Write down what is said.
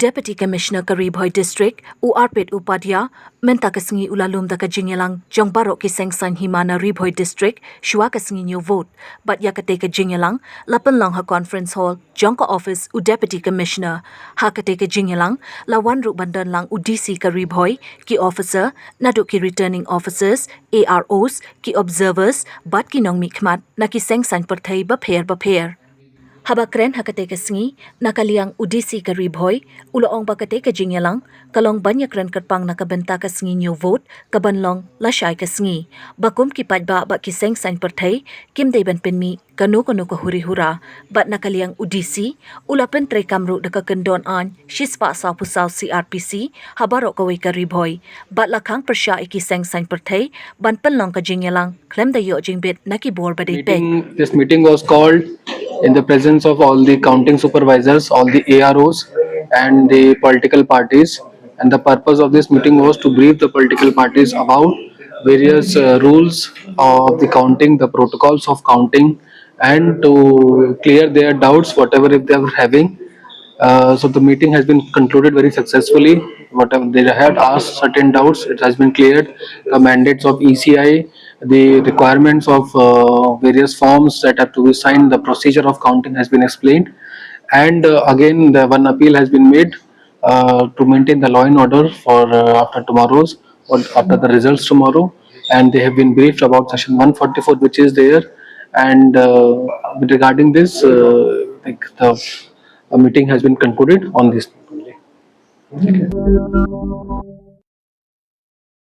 Deputy Commissioner RI-BHOI District Arpit Upadhyaya menta HAKA SNGI LUM da Jingelang jong barok ki Seng Sañ Hima na RI-BHOI District HAKA SNGI Ñiew vote but yakate ka Jingelang lapan lang ha conference hall jong ka office Deputy Commissioner hakate ka Jingelang lawan ru bandan lang DC ka RI-BHOI ki officer naduk ki returning officers AROs ki observers but ki nong mikmat na ki Seng Sañ perthai bapher Habakren hakate ka SNGI nakaliang DC ka RI-BHOI ulaong bakate ka Jingelang kalong banyak ren katpang nakabenta ka SNGI Ñiew vote kabanlong lasyay ka SNGI bakum ki padba ba ki Seng Sañ perthai kim day ban penmi kanu ka huri-hura bat nakaliang DC ulapen TREIKAM ru daka kendon an shispa sa pusau CRPC habarok kawai ka RI-BHOI bat lakang persya iki Seng Sañ perthai ban penlong ka Jingelang klem dayo jingbit nakibor badai pe. This meeting was called in the presence of all the counting supervisors, all the AROs and the political parties, and the purpose of this meeting was to brief the political parties about various rules of the counting, the protocols of counting, and to clear their doubts, whatever if they are having. So the meeting has been concluded very successfully. Whatever they had asked certain doubts, it has been cleared. The mandates of ECI, the requirements of various forms that have to be signed, the procedure of counting has been explained, and again the one appeal has been made to maintain the law and order for after tomorrow's or after the results tomorrow, and they have been briefed about section 144 which is there, and regarding this, like the a meeting has been concluded on this. Okay.